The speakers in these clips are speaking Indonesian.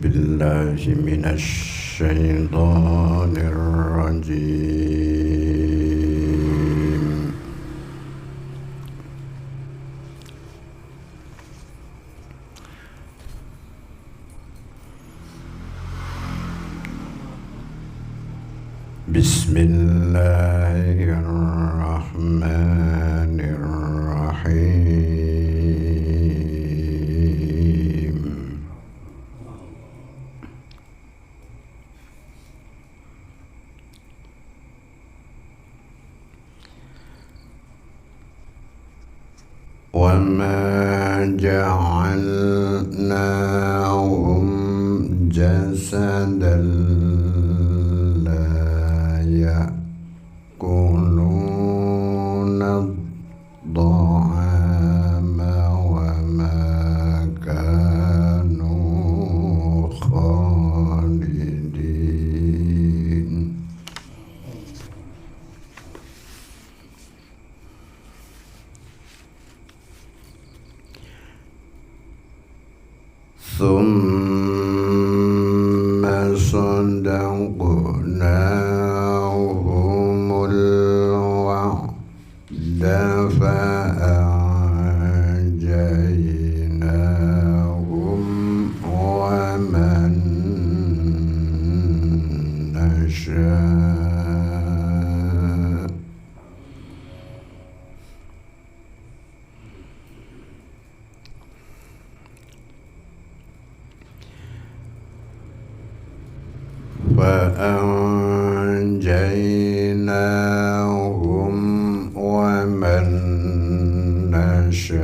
بالله من الشيطان الرجيم. بسم الله الرحمن الرحيم. وما جعلناهم جسدا يأكلون الطعام وما كانوا خالدين. ثم صدقناهم الوعد فأنجيناهم ومن نشاء. فأنجيناهم ومن نشاء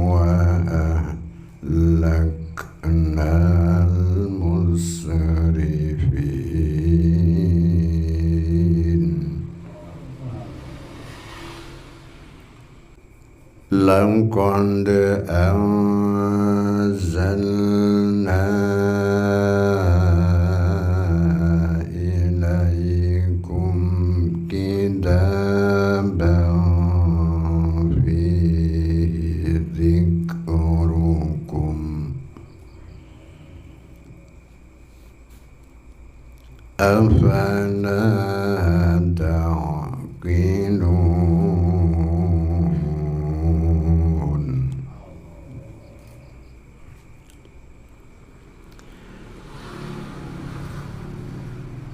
وأهلكنا المسرفين. لقد أنزلنا إليكم كتابا فيه ذكركم أفلا تعقلون.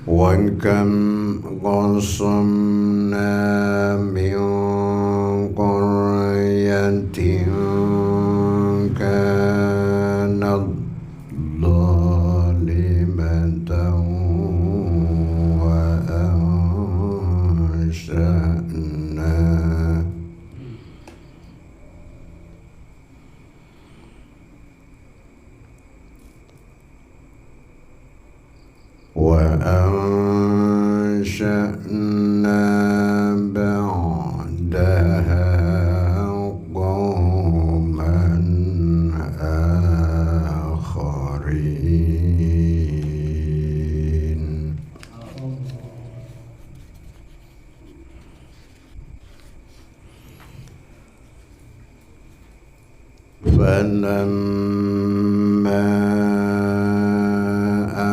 وكم قصمنا من قرية كانت ظالمة وأنشأنا بعدها قوما آخرين. فلما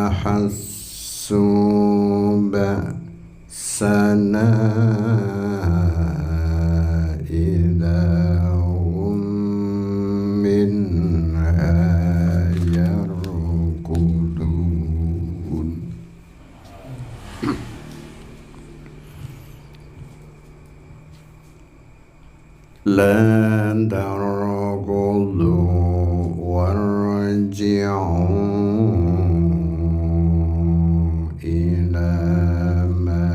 أحسوا بأسنا إذا هم منها يركضون. لا تركضوا وارجعوا إلى ما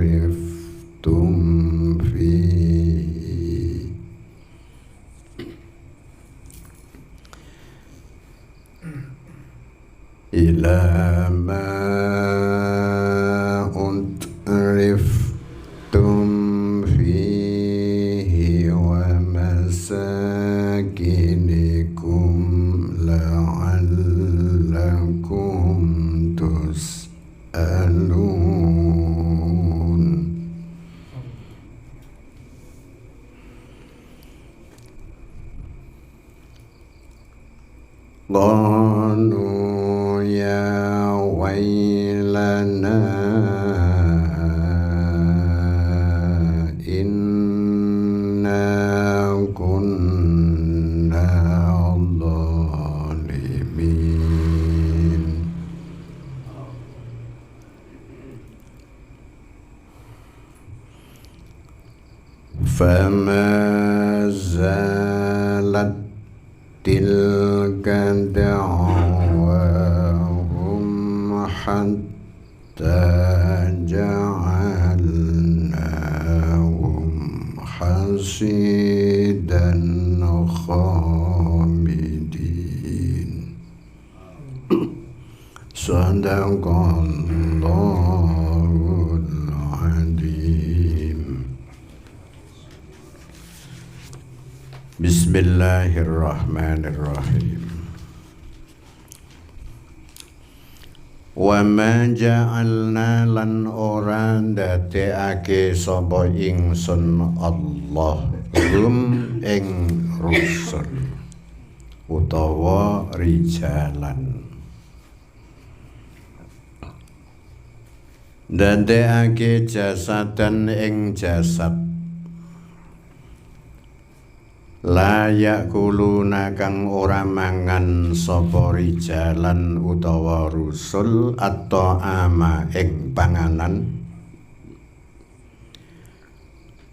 أترفتم فيه إلى ما أترفتم فيه ومساكنكم لعلكم تسألون. قالوا يا ويلنا إنا كنا ظالمين فما زالت تلك دعواهم حتى جعلناهم حصيدا خامدين صدق الله العظيم. Bismillahirrahmanirrahim. Wa ma ja'alna lan ora ndadekake sapa ingsun Allah ing rusul utawa rijalan. Ndadekake jasadan ing jasad layak kuluna kang ora mangan sapa rijalan utawa rusul atau ama ing panganan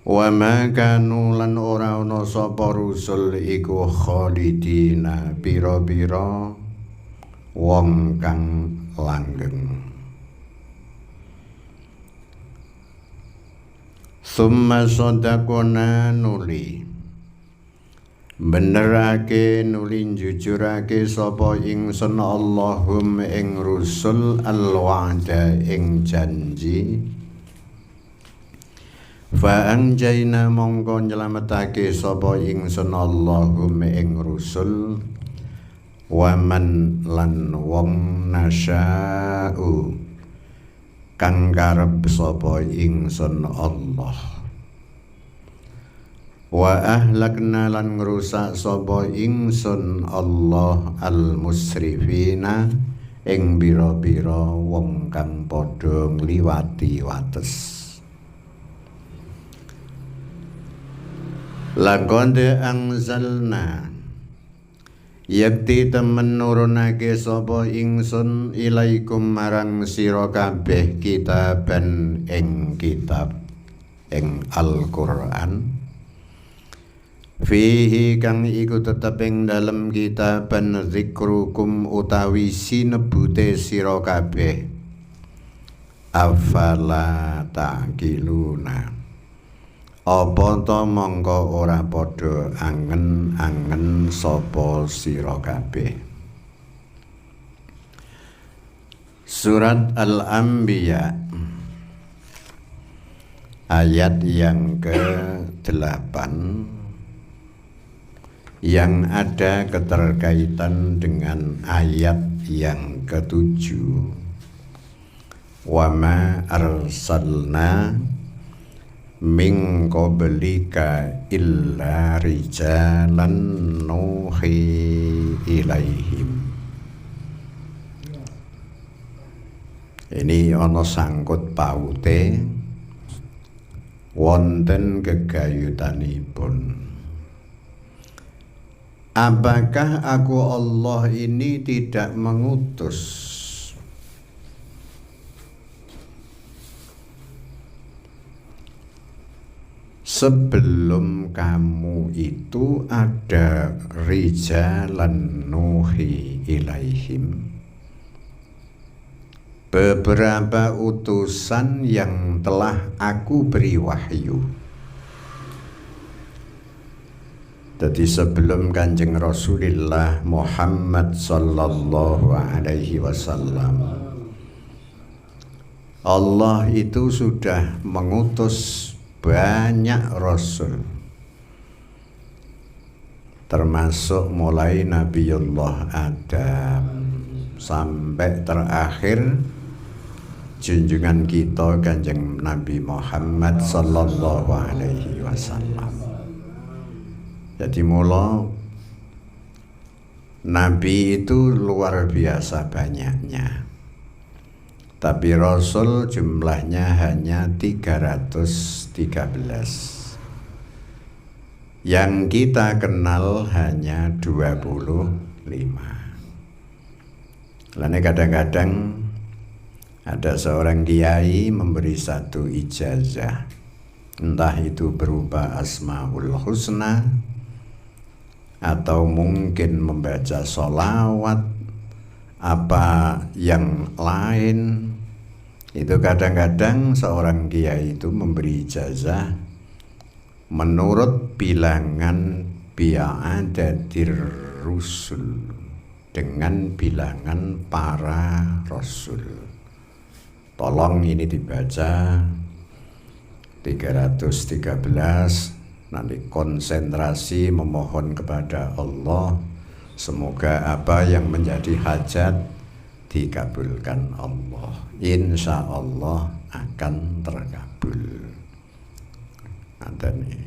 wa ma kanu lan ora ana sapa rusul iku khalidina pira-pira wong kang langgeng. Summa sadaqona nuli benerake nuli jujurake sapa ingsun Allahum ing rusul al-wa'da ing janji fa anjayna mongko nyelametake sapa ingsun Allahum ing rusul wa man lan wong nasya'u kang karep sapa ingsun Allah wa ahlakna lan ngrusak sapa ingsun Allah al-musrifina ing bira-bira wong kang padha ngliwati wates. Laqad anzalna yakti temen nurunake sapa ingsun ilaikum marang sira kabeh kitaban ing kitab ing Al-Qur'an fihi kang iku tetep ing dalem kitaban zikrukum utawi sinebute sira kabeh afala taqiluna apa ta mongko ora padha angen-angen sapa sira kabeh. Surat Al-Anbiya ayat yang ke-8 yang ada keterkaitan dengan ayat yang ke-7. Wa ma arsalna min qablika illa rijalan nuhi ilaihim. Ini ana sangkut paute wonten gegayutanipun. Apakah aku Allah ini tidak mengutus sebelum kamu itu ada rijalan nuhi ilaihim, beberapa utusan yang telah aku beri wahyu. Jadi sebelum Kanjeng Rasulullah Muhammad sallallahu alaihi wasallam, Allah itu sudah mengutus banyak rasul, termasuk mulai Nabiullah Adam sampai terakhir junjungan kita Kanjeng Nabi Muhammad sallallahu alaihi wasallam. Jadi mula Nabi itu luar biasa banyaknya, tapi Rasul jumlahnya hanya 313. Yang kita kenal hanya 25. Lalu kadang-kadang ada seorang kiai memberi satu ijazah, entah itu berupa Asmaul Husna atau mungkin membaca sholawat apa yang lain. Itu kadang-kadang seorang kiai itu memberi ijazah menurut bilangan bi'adadir rusul, dengan bilangan para rasul. Tolong ini dibaca 313, nanti konsentrasi memohon kepada Allah, semoga apa yang menjadi hajat dikabulkan Allah. Insya Allah akan terkabul. Ada nih,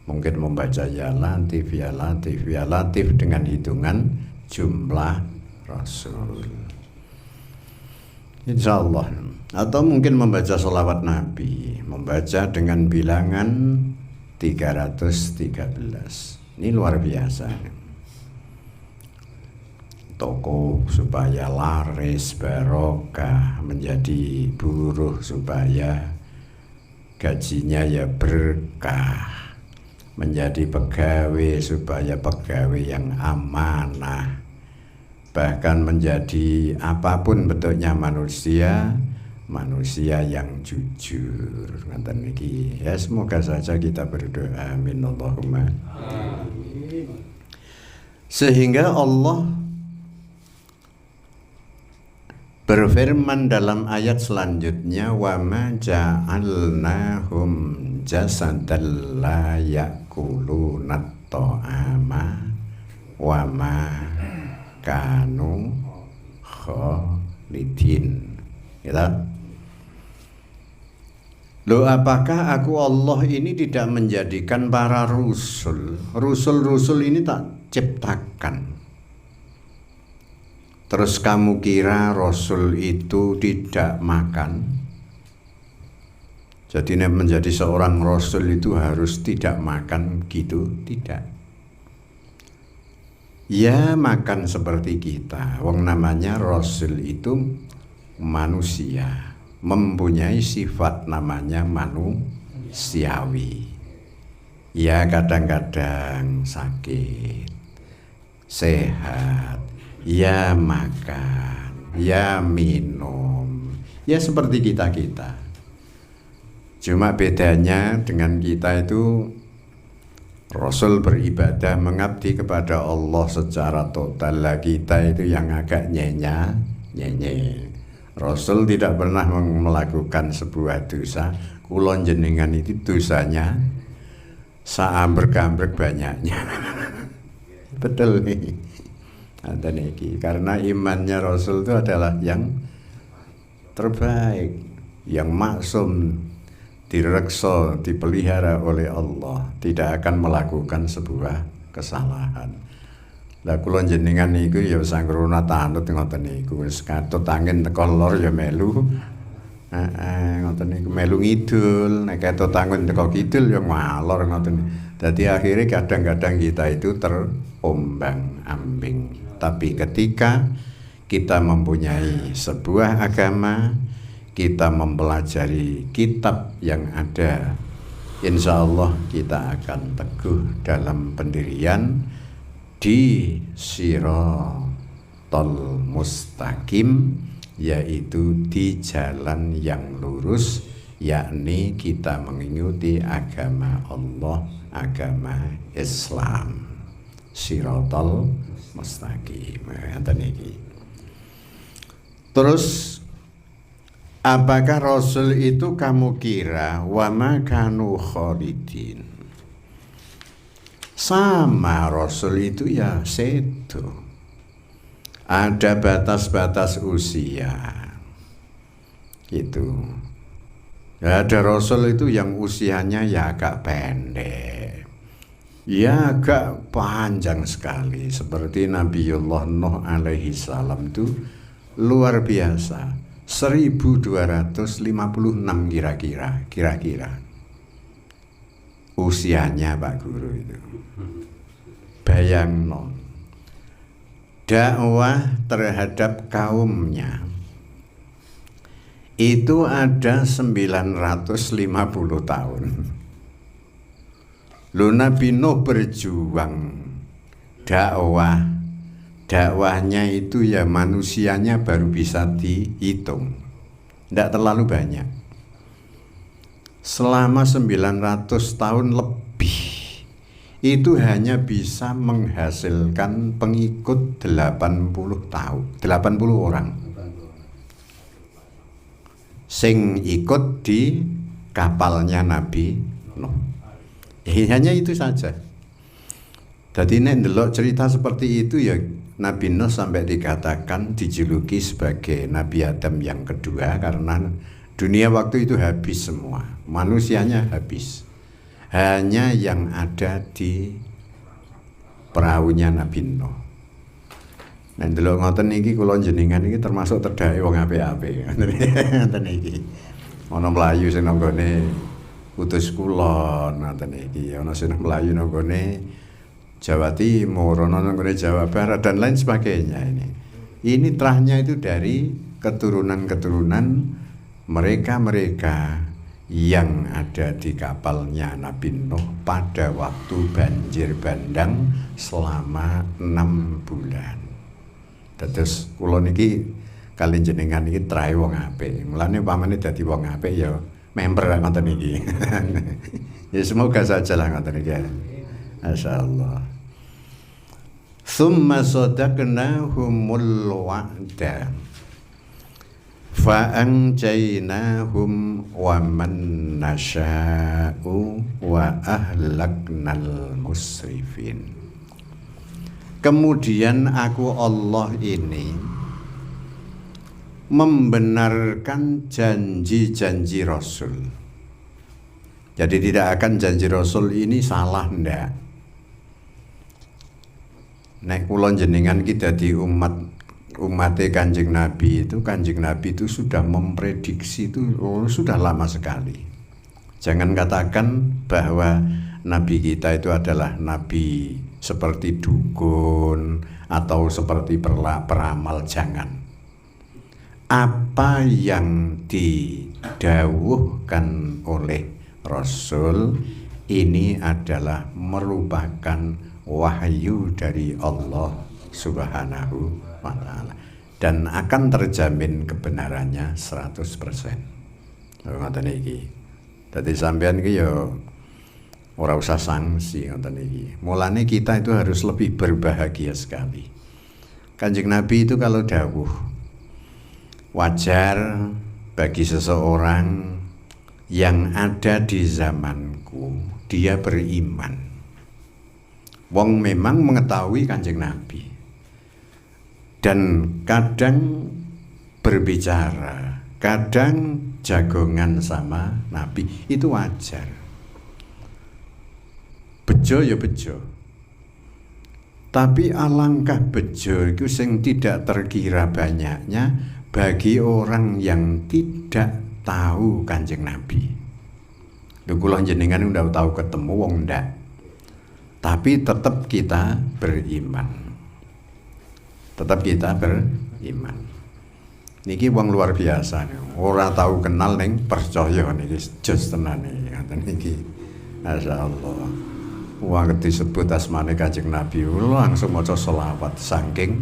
mungkin membaca ya latif, ya latif, ya latif dengan hitungan jumlah rasul. Insya Allah. Atau mungkin membaca sholawat Nabi, membaca dengan bilangan 313. Ini luar biasa. Toko supaya laris, barokah, menjadi buruh supaya gajinya ya berkah, menjadi pegawai supaya pegawai yang amanah, bahkan menjadi apapun bentuknya manusia yang jujur. Ngoten niki. Ya semoga saja kita berdoa, amin Allahumma. Amin. Sehingga Allah berfirman dalam ayat selanjutnya, wa ma ja'alnahum jasadan la ya'kuluna ta'ama wa ma kanu khalidin. Gitu. Loh, apakah aku Allah ini tidak menjadikan para Rasul ini tak ciptakan? Terus kamu kira Rasul itu tidak makan? Jadi menjadi seorang Rasul itu harus tidak makan gitu? Tidak. Ya makan seperti kita. Wong namanya Rasul itu manusia, mempunyai sifat namanya manusiawi. Ya kadang-kadang sakit, sehat, ya makan, ya minum, ya seperti kita-kita. Cuma bedanya dengan kita itu, Rasul beribadah mengabdi kepada Allah secara total. Kita itu yang agak nyenye. Rasul tidak pernah melakukan sebuah dosa. Kulon jenengan itu dosanya saambrek-ambrek banyaknya. Betul nih. Karena imannya Rasul itu adalah yang terbaik, yang maksum, direksa, dipelihara oleh Allah, tidak akan melakukan sebuah kesalahan. Lah kula jenengan niku ya sangkrona tanut ngoten niku, wis katut angin teko lor ya melu. Ngoten niku melu ngidul, nek katut angin teko kidul ya ngalor ngoten. Dadi akhirnya kadang-kadang kita itu terombang-ambing. Tapi ketika kita mempunyai sebuah agama, kita mempelajari kitab yang ada, insya Allah kita akan teguh dalam pendirian di Shiratal Mustaqim, yaitu di jalan yang lurus, yakni kita mengikuti agama Allah, agama Islam. Shiratal Mustaqim. Terus apakah Rasul itu kamu kira wa ma kanu khalidin? Sama Rasul itu ya sedo. Ada batas-batas usia. Gitu. Ada Rasul itu yang usianya ya agak pendek. ya agak panjang sekali. Seperti Nabiullah Nuh alaihi salam itu luar biasa, 1256 kira-kira usianya Pak Guru itu. Bayangno, dakwah terhadap kaumnya itu ada 950 tahun. Lu Nabi Nuh berjuang dakwahnya itu ya manusianya baru bisa dihitung, tidak terlalu banyak. Selama 900 tahun lebih itu hanya bisa menghasilkan pengikut 80 orang sing ikut di kapalnya Nabi Nuh. Hanya itu saja. Jadi nek ndelok cerita seperti itu ya Nabi Nuh sampai dikatakan dijuluki sebagai Nabi Adam yang kedua karena dunia waktu itu habis semua, manusianya habis. Hanya yang ada di perahunya Nabi Nuh. Nah, ndelok ngoten niki kula jenengan iki termasuk terdake wong apik-apik. Ngoten iki. Ana mlayu sing nanggone utus kulon ngoten iki, ana sing mlayu nanggone Jawa Timur, ana nanggone Jawa Barat dan lain sebagainya ini. Ini terahnya itu dari keturunan-keturunan mereka yang ada di kapalnya Nabi Nuh pada waktu banjir bandang selama 6 bulan. Terus kula niki kali jenengan iki trae wong apik. Mulane pamane dadi wong apik ya member ngoten iki. Ya semoga saja lah ngoten iki. Masyaallah. Tsumma sadaqnahumul wa'da fa'anjaynahum wa man nasya'u wa ahlaknal musrifin. Kemudian aku Allah ini membenarkan janji-janji Rasul. Jadi tidak akan janji Rasul ini salah ndak. Nek kula jenengan kita di umatnya Kanjeng Nabi itu sudah memprediksi itu sudah lama sekali. Jangan katakan bahwa Nabi kita itu adalah Nabi seperti dukun atau seperti peramal, jangan. Apa yang didawuhkan oleh Rasul ini adalah merupakan wahyu dari Allah Subhanahu wa ta'ala dan akan terjamin kebenarannya 100%. Ngoten iki. Dadi sampean iki ya ora usah sanksi ngoten iki. Mulane kita itu harus lebih berbahagia sekali. Kanjeng Nabi itu kalau dawuh wajar bagi seseorang yang ada di zamanku dia beriman. Wong memang mengetahui Kanjeng Nabi dan kadang berbicara, kadang jagongan sama Nabi, itu wajar. Bejo ya bejo. Tapi alangkah bejo itu sing tidak terkira banyaknya bagi orang yang tidak tahu Kanjeng Nabi. Lho kula jenengan udah tahu ketemu wong ndak. Tapi tetap kita beriman. Tetap kita beriman. Niki wong luar biasa. Ora tahu kenal ning percaya niki jos tenan iki. Ngoten niki. Masyaallah. Wong disebut asmane Kanjeng Nabi langsung maca selawat saking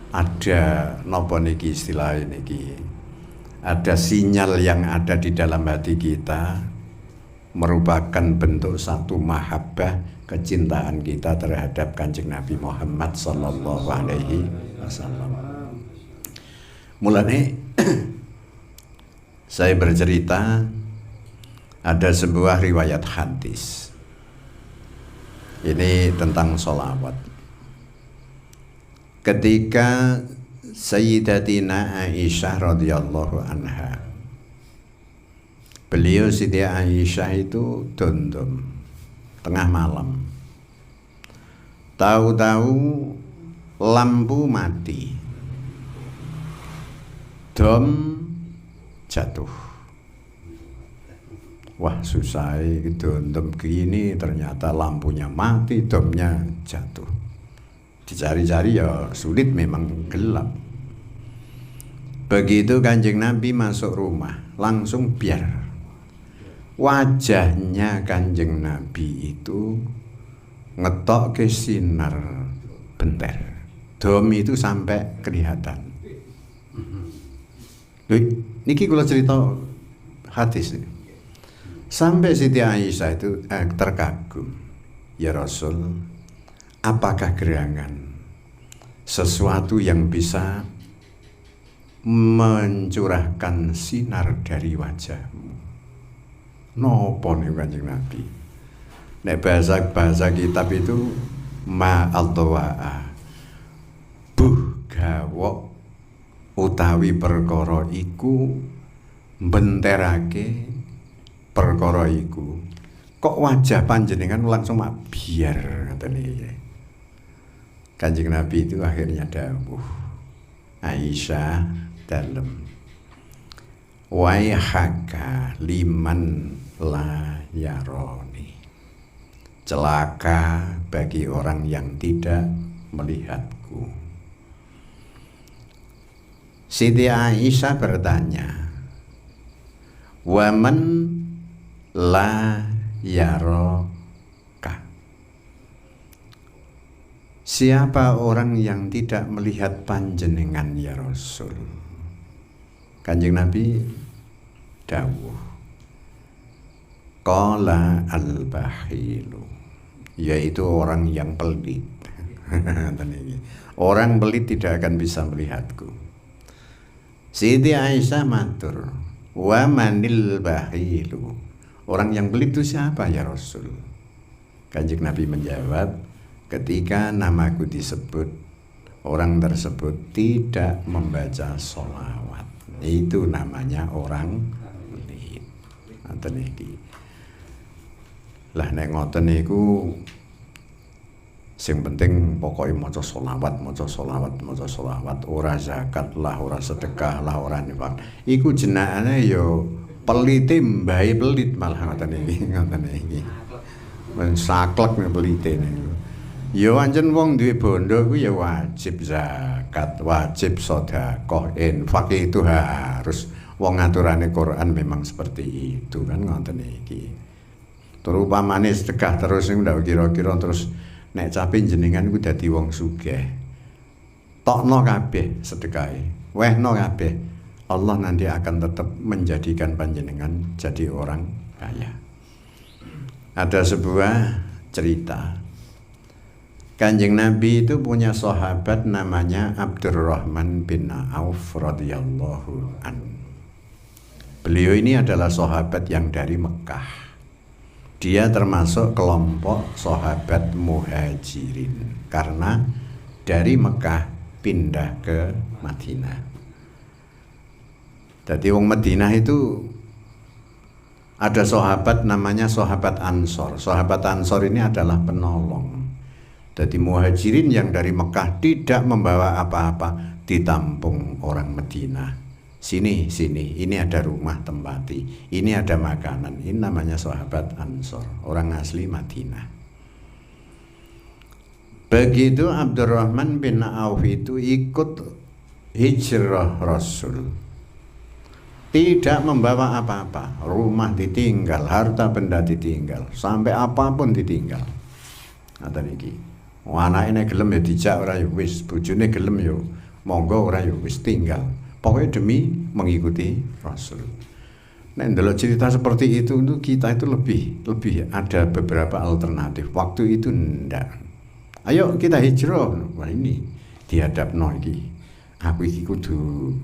ada napa niki istilah niki. Ada sinyal yang ada di dalam hati kita merupakan bentuk satu mahabbah kecintaan kita terhadap Kanjeng Nabi Muhammad sallallahu alaihi wasallam. Mulane saya bercerita ada sebuah riwayat hadis. Ini tentang sholawat. Ketika Sayyidatina Aisyah radhiyallahu anha, beliau Siti Aisyah itu dondom tengah malam Tahu-tahu lampu mati, dom jatuh. Wah susah gitu, dom gini ternyata lampunya mati, domnya jatuh. Dicari-cari ya sulit, memang gelap. Begitu Kanjeng Nabi masuk rumah, langsung biar. Wajahnya Kanjeng Nabi itu ngetok ke sinar bentar. Dom itu sampai kelihatan. Niki kula cerita hadis. Sampai Siti Aisyah itu terkagum. Ya Rasul, apakah gerangan sesuatu yang bisa mencurahkan sinar dari wajahmu? Nopo nih Kanjeng Nabi? Nek bahasa kitab itu ma'adwa'a, buh gawok utawi perkara iku benterake perkara iku. Kok wajah panjenengan langsung mak biar ngoten iki. Kanjeng Nabi itu akhirnya dawuh, Aisyah dalem, waihaka liman la yaroni, celaka bagi orang yang tidak melihatku. Siti Aisyah bertanya, waman la yaroka, siapa orang yang tidak melihat panjenengan ya Rasul? Kanjeng Nabi dawuh, qala al-bahilu, yaitu orang yang pelit. Orang pelit tidak akan bisa melihatku. Siti Aisyah matur, wa manil bahilu, orang yang pelit itu siapa ya Rasul? Kanjeng Nabi menjawab, ketika namaku disebut, orang tersebut tidak membaca sholawat, itu namanya orang pelit. Ngoten iki. Lah nek ngoten niku sing penting pokoknya maca sholawat, ora zakat lah, ora sedekah lah, ora nifak. Iku jenengane yo pelite mbahe pelit malah ngoten iki, ngoten iki. Men saklek nek pelite niku. Yo anjen wong duwe bondo ku ya wajib zakat, wajib sedekah, infak itu harus. Wong aturane Quran memang seperti itu kan ngoten iki. Terupamane sedekah terus niku ndak kira-kira terus nek cape jenengan ku dadi wong sugih, tokno kabeh sedekahe, wehno kabeh, Allah nanti akan tetap menjadikan panjenengan jadi orang kaya. Ada sebuah cerita, Kanjeng Nabi itu punya sahabat namanya Abdurrahman bin Auf radhiyallahu anhu. Beliau ini adalah sahabat yang dari Mekah. Dia termasuk kelompok sahabat muhajirin karena dari Mekah pindah ke Madinah. Jadi wong Madinah itu ada sahabat namanya sahabat Ansor. Sahabat Ansor ini adalah penolong. Jadi muhajirin yang dari Mekah tidak membawa apa-apa, ditampung orang Madinah. Sini, ini ada rumah tempati, ini ada makanan, ini namanya sahabat Ansor, orang asli Madinah. Begitu Abdurrahman bin Auf itu ikut hijrah Rasul, tidak membawa apa-apa, rumah ditinggal, harta benda ditinggal, sampai apapun ditinggal. Ngoten iki. Anake gelem ya dijak ora ya wis, bojone gelem ya monggo ora ya wis tinggal. Pokoknya demi mengikuti Rasul. Nah, dalam cerita seperti itu kita itu lebih ada beberapa alternatif. Waktu itu ndak. Ayo kita hijrah. Wah ini dihadapno iki. Aku iki kudu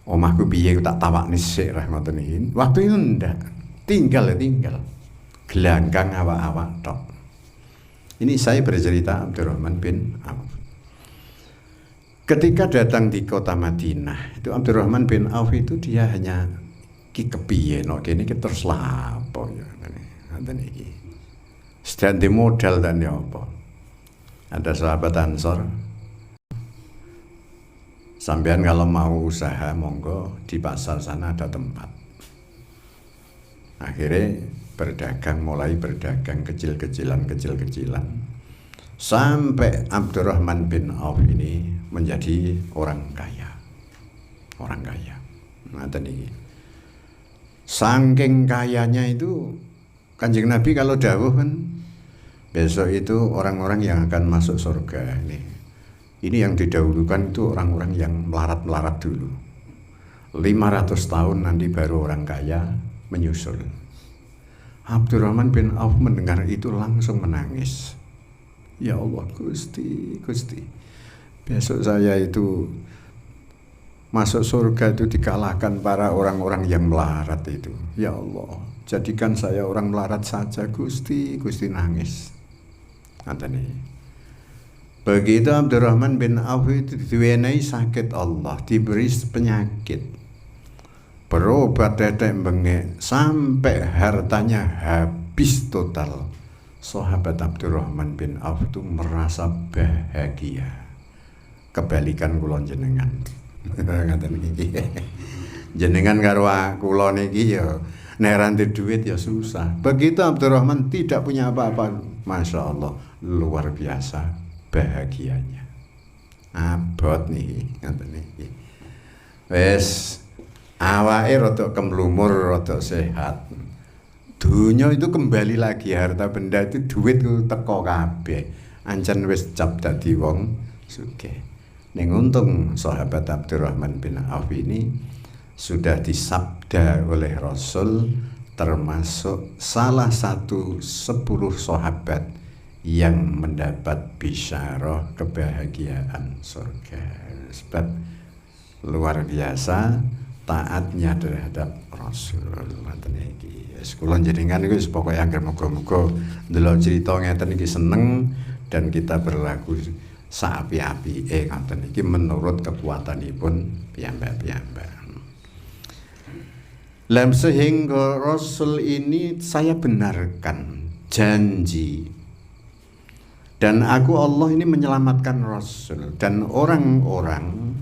omahku piye tak tawakne sik ra ngoten iki. Waktu itu ndak. Tinggal. Gelanggang awak-awak tok. Ini saya bercerita Abdurrahman bin Auf. Ketika datang di kota Madinah, itu Abdurrahman bin Auf itu dia hanya ki kepiye no kene ki terus lapo ya ngoten iki. Sedang modal dan ya apa. Ada sahabat Ansor, sampean kalau mau usaha monggo di pasar sana ada tempat. Akhirnya mulai berdagang kecil-kecilan sampai Abdurrahman bin Auf ini menjadi orang kaya. Ngaten iki. Saking kayanya itu Kanjeng Nabi kalau dawuh kan besok itu orang-orang yang akan masuk surga ini. Ini yang didahulukan itu orang-orang yang melarat-melarat dulu. 500 tahun nanti baru orang kaya menyusul. Abdurrahman bin Auf mendengar itu langsung menangis. Ya Allah, Gusti. Besok saya itu masuk surga itu dikalahkan para orang-orang yang melarat itu. Ya Allah, jadikan saya orang melarat saja, Gusti nangis. Nih. Begitu Abdurrahman bin Auf itu diwenei sakit Allah, diberi penyakit, berobat dedek bengek sampai hartanya habis total. Sahabat Abdurrahman bin Auf itu merasa bahagia. Kebalikan kula jenengan. Ngaten iki. Jenengan karo kula niki ya nek ranti duit ya susah. Begitu Abdurrahman tidak punya apa-apa, Masya Allah, luar biasa bahagianya. Abot nih, ngaten iki. Wes awake rada kemlumur, rada sehat. Dunia itu kembali lagi, harta benda itu duit itu teko kabeh. Ancen wis cap dadi wong sugih. Ning untung sahabat Abdurrahman bin Auf ini sudah disabda oleh Rasul termasuk salah satu 10 sahabat yang mendapat bisyarah kebahagiaan surga. Sebab luar biasa taatnya terhadap Rasul. Ngoten iki. Kula jenengan iku pokoke anggere muga-muga ndelok crita ngeten iki seneng dan kita berlaku saapi-apike ngoten iki menurut kekuatanipun piyambak-piyambak. Lam sehingga Rasul ini saya benarkan janji. Dan aku Allah ini menyelamatkan Rasul dan orang-orang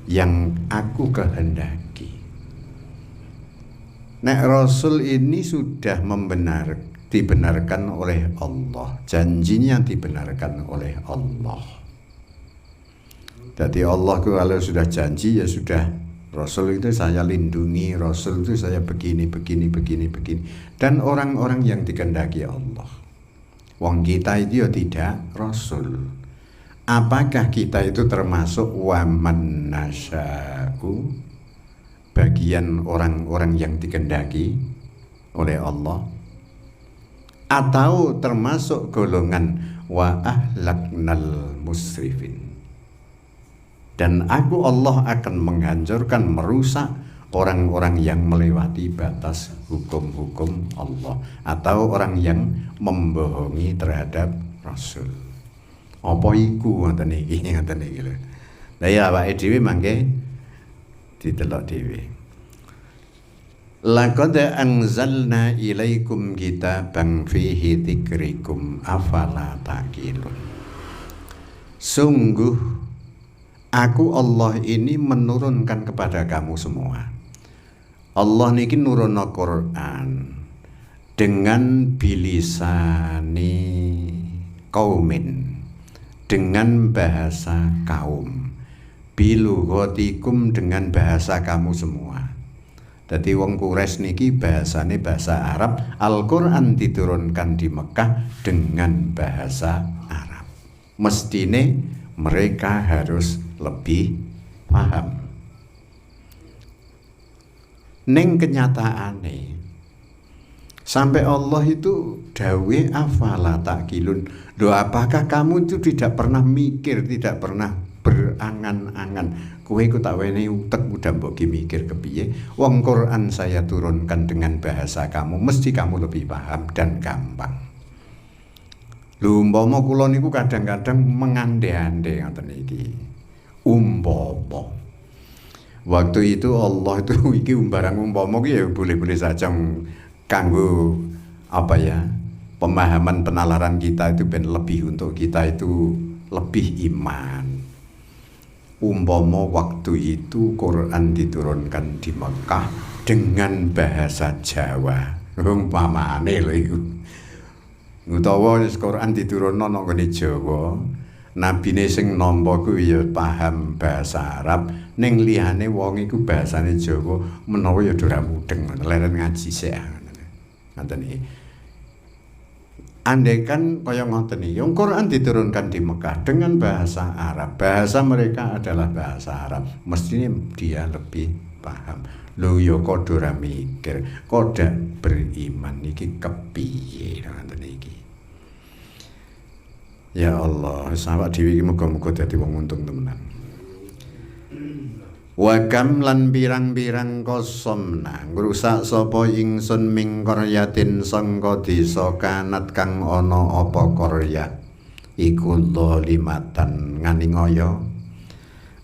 yang aku kehendaki. Nek Rasul ini sudah dibenarkan oleh Allah, janjinya dibenarkan oleh Allah. Jadi Allah kalau sudah janji ya sudah, Rasul itu saya lindungi, Rasul itu saya begini. Dan orang-orang yang dikehendaki Allah. Wong kita itu ya tidak Rasul. Apakah kita itu termasuk waman nasya'u, bagian orang-orang yang dikehendaki oleh Allah, atau termasuk golongan wa ahlaknal musrifin, dan aku Allah akan menghancurkan, merusak orang-orang yang melewati batas hukum-hukum Allah atau orang yang membohongi terhadap Rasul. Apa iku ngoten iki lho. Lah ya awake dhewe mangke didelok dhewe. Laqad anzalna ilaikum kitaban fihi dzikrikum afala taqilun. Sungguh aku Allah ini menurunkan kepada kamu semua. Allah niki nurunna Quran dengan bilisani kaumin, dengan bahasa kaum, bilughotikum dengan bahasa kamu semua. Jadi wong Quraisy niki bahasane bahasa Arab, Al-Qur'an diturunkan di Mekah dengan bahasa Arab. Mestine mereka harus lebih paham. Ning kenyataane sampai Allah itu dawe afala taqilun. Loh, apakah kamu itu tidak pernah mikir, tidak pernah berangan-angan? Kowe ku tak wenehi utek udah mbok mikir kepiye? Wong Quran saya turunkan dengan bahasa kamu, mesti kamu lebih paham dan gampang. Lho, umpama kula niku kadang-kadang mengande-ande ngoten iki. Umpama waktu itu Allah itu iki barang umpama ki ya boleh-boleh saja kanggo apa ya, pemahaman penalaran kita itu ben lebih untuk kita itu lebih iman. Umpama waktu itu Quran diturunkan di Mekah dengan bahasa Jawa, umpamane lho iku. Utawa Quran diturunno nang ngene Jawa, nabine sing nampa kuwi ya paham bahasa Arab, ning liyane wong iku bahasane Jawa menawa ya ora mudeng, leren ngaji sik. Ngoten iki. Andaikan kaya ngoten iki, yang Quran diturunkan di Mekah dengan bahasa Arab, bahasa mereka adalah bahasa Arab, mestinya dia lebih paham. Lho ya kok ora mikir, kok beriman iki kepiye ngoten iki. Ya Allah, sahabat dhewe iki muga-muga dadi wong untung temenan. Wa kam lan pirang-pirang kosomna ngrusak sapa ingsun ming qaryatin sangka desa kanat kang ana apa qarya iku zalimatan nganingaya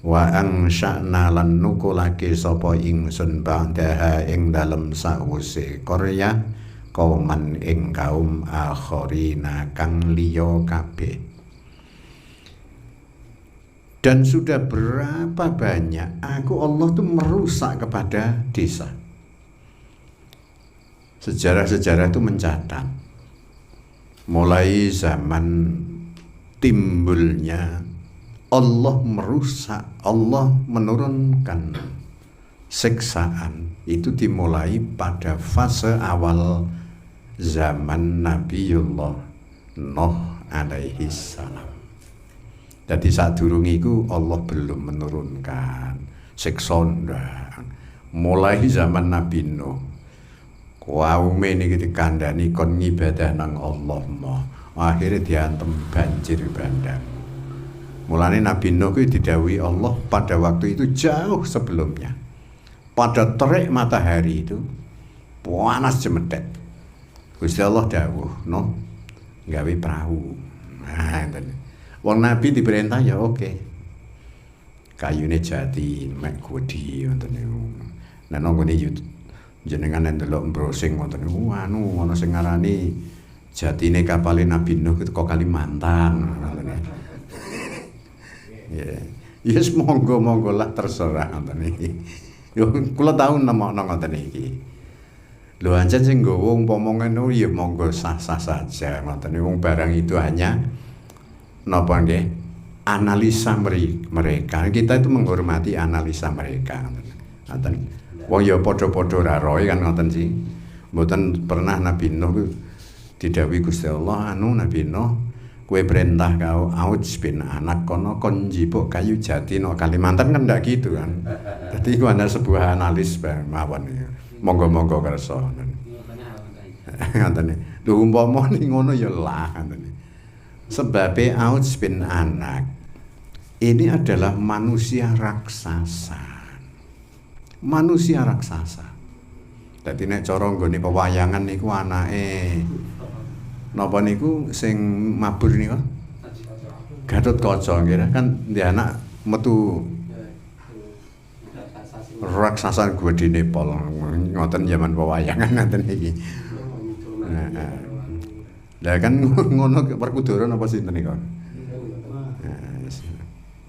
wa angsya'na lan nukulake sapa ingsun ba'daha ing dalem sawise qarya kauman ing kaum akharina kang liya kabeh. Dan sudah berapa banyak aku Allah tuh merusak kepada desa. Sejarah-sejarah itu mencatat mulai zaman timbulnya Allah merusak, Allah menurunkan siksaan itu dimulai pada fase awal zaman Nabiullah Nuh alaihi salam. Jadi saat durung iku Allah belum menurunkan siksa. Mulai zaman Nabi Nuh, kaume niki dikandani kon ngibadah nang Allah mo. Akhirnya diantem banjir bandang. Mulane Nabi Nuh kuwi didhawuhi Allah pada waktu itu jauh sebelumnya. Pada terik matahari itu panas cemetek. Gusti Allah dawuh, "Nuh, gawe perahu." Nah, wong Nabi diperintah ya oke. Kayune jati mek gudi wonten niku. Nek nang ngene jenengan ndelok browsing wonten niku anu ana sing ngarani jatine kapale Nabi Nuh itu kok Kalimantan. Ya. Yes monggo-monggo lah terserah ngoten iki. Yo kula tau nemokno ngoten iki. Lho ancen sing nggawa umpama ngono ya monggo sah-sah saja ngoten niku barang itu hanya napa nggih analisa mereka. Kita itu menghormati analisa mereka. Ngoten. Wong ya padha-padha ra roe kan ngoten sih. Mboten pernah Nabi Nuh didhawuhi Gusti Allah anu Nabi Nuh kowe perintah kau Auj bin anak kono kon njipuk kayu jati no Kalimantan kan ndak gitu kan. Dadi iku ana sebuah analis mawon iki. Monggo-monggo kersa. Ngoten. Lho umpama ngono ya lah ngoten. Sebab Auj bin Anak ini adalah manusia raksasa. Manusia raksasa. Dadi nek cara nggone pewayangan niku anake napa niku sing mabur niku Gatotkaca kira kan dia anak metu raksasa gedene pol ngoten zaman pewayangan ngoten iki. Lah kan ngono Werkudara napa sinten niku?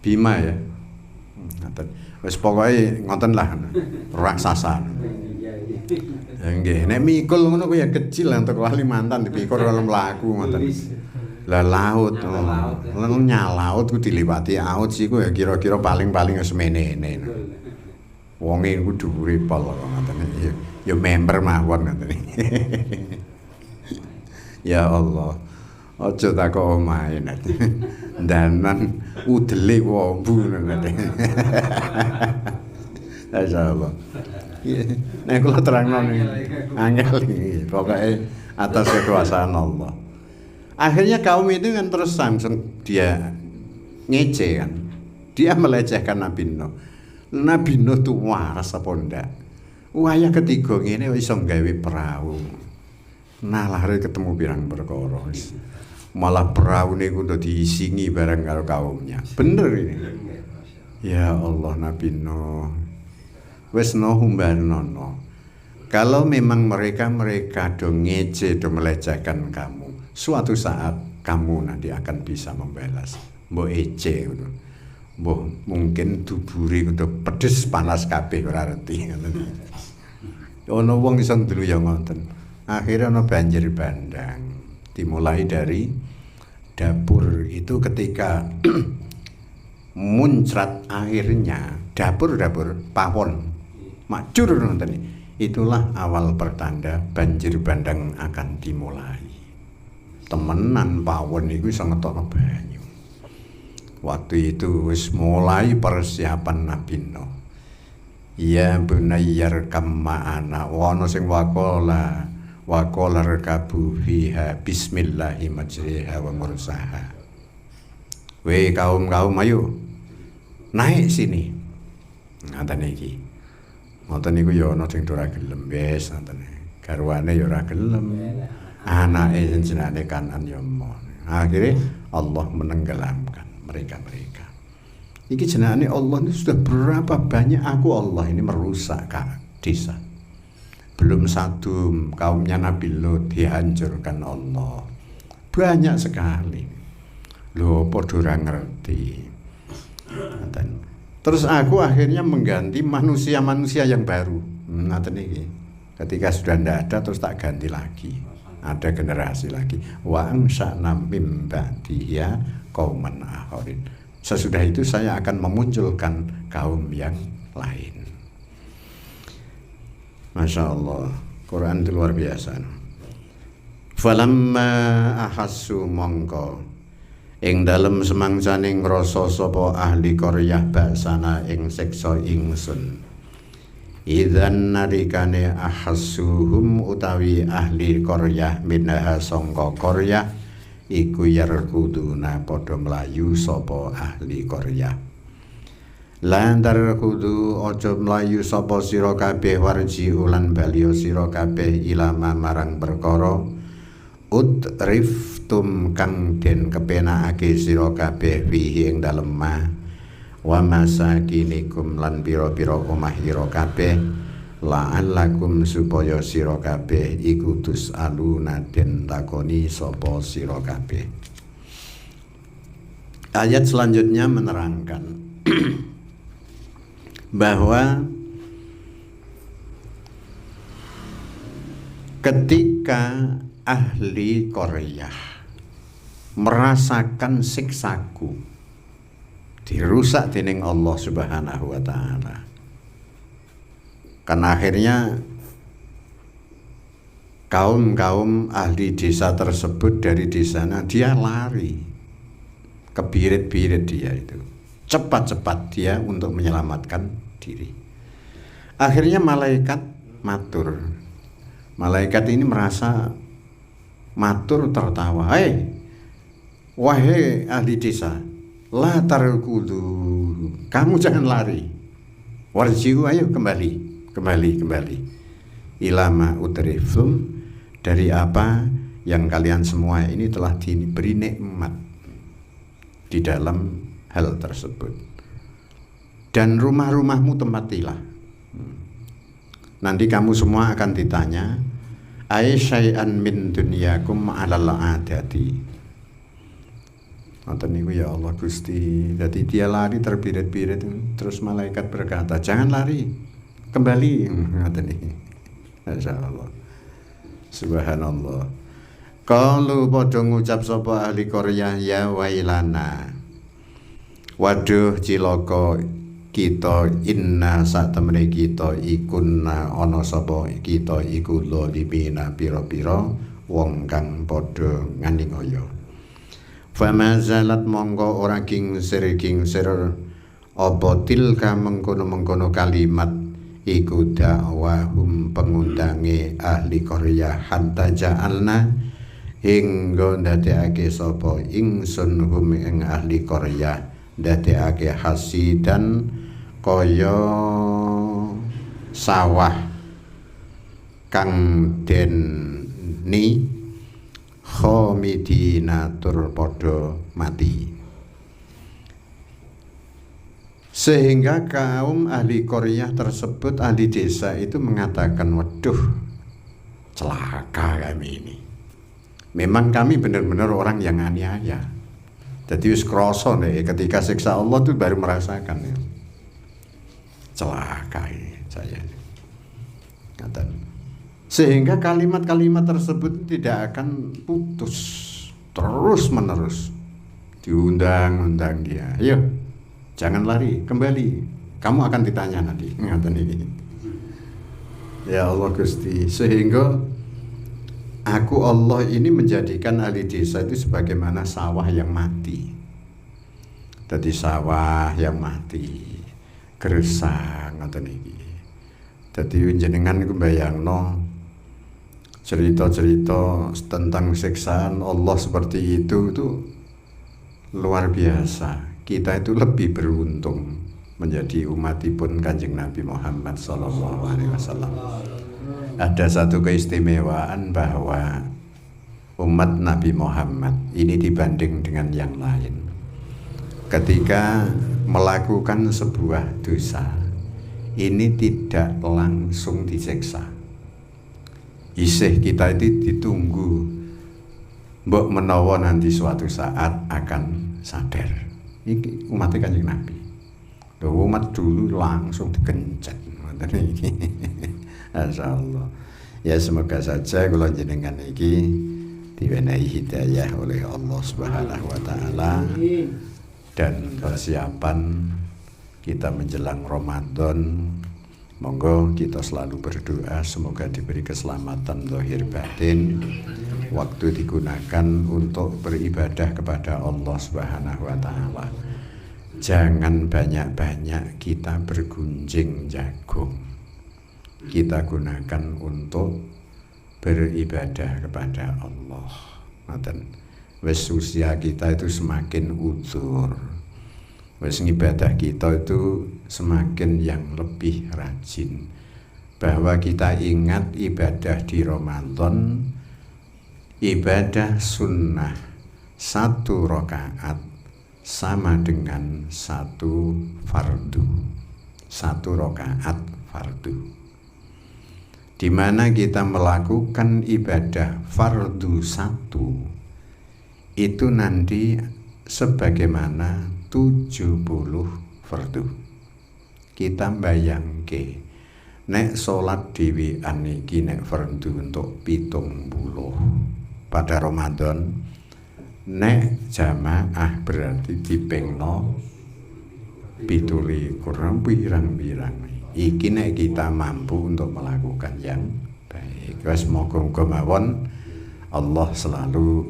Bima ya. Ngoten. Wis pokoke ngoten lah. Raksasa. Nggih, nek mikul ngono kuwi ya kecil untuk Kalimantan dipikir kalau mlaku ngoten. Lah laut. Lan nyalaut ku diliwati aut sih ku ya kira-kira paling-paling wis menene. Wonge ku dhuwure pol ngoten iki. Ya member mawon ngoten iki. Ya Allah, aja takok omahe nek danan udele wombu nek. Masyaallah. Nek kula terangno angel iki, pokoke atas kekuasaan Allah. Akhirnya kaum itu kan terus langsung dia ngece kan. Dia melecehkan Nabi Nuh. Nabi Nuh tuh waras apa ndak? Wayah ketiga ngene iso gawe perahu. Nah lahir ketemu pirang perkara malah perahu niku udah diisingi bareng karo kaumnya. Bener ini. Ya Allah Nabi Nuh. Wes no humbarnono. Kalau memang mereka do ngece do melecehkan kamu, suatu saat kamu nanti akan bisa membalas. Mbok ece ngono. Mbok mungkin dubure kudu pedes panas kabeh ora ngerti ngoten. Ono wong iso ndelu ya ngoten. Akhirnya ono banjir bandang. Dimulai dari dapur itu ketika muncrat airnya, dapur pawon macur ngoten. Itulah awal pertanda banjir bandang akan dimulai. Temenan pawon iku iso ngetokno banyu. Waktu itu wis mulai persiapan Nabi Nuh. Ya bunayyar kama'ana ana sing waqala rekabu fiha bismillahi majriha wa mursaha. We kaum ayo naik sini. Ngaten iki. Ngoten niku ya ana sing ora gelem wis ngoten. Garwane ya ora gelem. Anake jenenge Kanan ya mon. Akhirnya Allah menenggelamkan mereka. Iki jenenge Allah ini sudah berapa banyak aku Allah ini merusak desa. Belum satu kaumnya Nabi Lut dihancurkan Allah. Banyak sekali. Lho padha ora ngerti. Terus aku akhirnya mengganti manusia-manusia yang baru. Ngaten iki. Ketika sudah ndak ada terus tak ganti lagi. Ada generasi lagi. Wa ansa'na mim ba'diya qauman akharin. Sesudah itu saya akan memunculkan kaum yang lain. Masya Allah, Quran itu luar biasa. Falamma ahassu mongko ing dalem semangsaning ngrasa sapa ahli qaryah baksana ing siksa ingsun. Idzan narikane ahassuhum utawi ahli qaryah minha sangka qaryah iku yarkuduna padha mlayu sapa ahli qaryah. Lantar kudu aja mlayu sapa sira kabeh warji ulan balya sira kabeh ilama marang perkara utriftum kang den kepenakake sira kabeh fihi ing dalem ma wa masakinikum lan pira-pira omah ira kabeh la'allakum supaya sira kabeh iku tusaluna den takoni sapa sira kabeh. Ayat selanjutnya menerangkan bahwa ketika ahli qaryah merasakan siksaku dirusak dening Allah Subhanahu wa taala, kan akhirnya kaum ahli desa tersebut dari desanya dia lari, kebirit-birit dia itu, cepat-cepat dia untuk menyelamatkan diri. Akhirnya malaikat matur. Malaikat ini merasa matur tertawa. Wahai ahli desa, la tarkudu, kamu jangan lari. Warjiu, ayo kembali. Ilama utrifum, dari apa yang kalian semua ini telah diberi nikmat di dalam hal tersebut. Dan rumah-rumahmu tempatilah. Nanti kamu semua akan ditanya, aisyai'an min dunyakum alal adati. Ngoten niku ya Allah Gusti. Jadi dia lari terbirit-birit, terus malaikat berkata, jangan lari, kembali. Ngoten niki. Masyaallah. Subhanallah. Kalau padha ngucap sapa ahli qaryah ya wailana. Waduh cilaka kita inna sak temene kita ikunna ana sapa kita iku limina pira-pira wong kang padha ngandingaya. Famazalat mongko ora kingsir apa tilka mengkono kalimat iku dakwahum pengundange ahli qaryah hatta ja'alna hingga ndadekake sapa ingsun hum ing ahli qaryah ndadekake hasidan kaya sawah kang den ni khamidina tur padha mati. Sehingga kaum ahli qaryah tersebut, ahli desa itu mengatakan, waduh celaka kami ini. Memang kami benar-benar orang yang aniaya. Jadi wis krasa nih ketika siksa Allah tuh baru merasakan ya. Celaka saya. Sehingga kalimat-kalimat tersebut tidak akan putus, terus menerus diundang-undang dia. Ayo, jangan lari, kembali. Kamu akan ditanya nanti. Ngaten ini. Ya Allah Gusti, sehingga aku Allah ini menjadikan ahli desa itu sebagaimana sawah yang mati. Jadi sawah yang mati, gersang ngoten iki. Dadi jenengan iku bayangno cerita-cerita tentang siksaan Allah seperti itu luar biasa. Kita itu lebih beruntung menjadi umatipun Kanjeng Nabi Muhammad SAW. Ada satu keistimewaan bahwa umat Nabi Muhammad ini dibanding dengan yang lain. Ketika melakukan sebuah dosa, ini tidak langsung disiksa. Isih kita itu ditunggu, mbok menawa nanti suatu saat akan sadar. Ini umat Kanjeng Nabi. Umat dulu langsung digencet. Insyaallah. Ya semoga saja kula jenengan iki diwenehi hidayah oleh Allah Subhanahu wa taala dan persiapan kita menjelang Ramadan. Monggo kita selalu berdoa semoga diberi keselamatan zahir batin. Waktu digunakan untuk beribadah kepada Allah Subhanahu wa taala. Jangan banyak-banyak kita bergunjing jagung. Kita gunakan untuk beribadah kepada Allah. Wes usia kita itu semakin utur. Wes ibadah kita itu semakin yang lebih rajin. Bahwa kita ingat ibadah di Ramadan, ibadah sunnah 1 rakaat sama dengan 1 fardu. 1 rakaat fardu. Di mana kita melakukan ibadah fardu 1 itu nanti sebagaimana 70 fardu. Kita bayangke nek salat dhewean iki nek fardu untuk 70 pada Ramadan, nek jamaah berarti dipengno 17 kurang pirang-pirang. Iki nek kita mampu untuk melakukan yang baik. Wes moga-moga mawon Allah selalu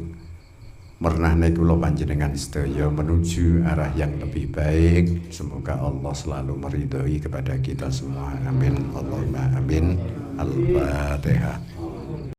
mernahne kula panjenengan sedaya menuju arah yang lebih baik. Semoga Allah selalu meridhoi kepada kita semua. Amin. Allahumma amin. Al-Fatihah.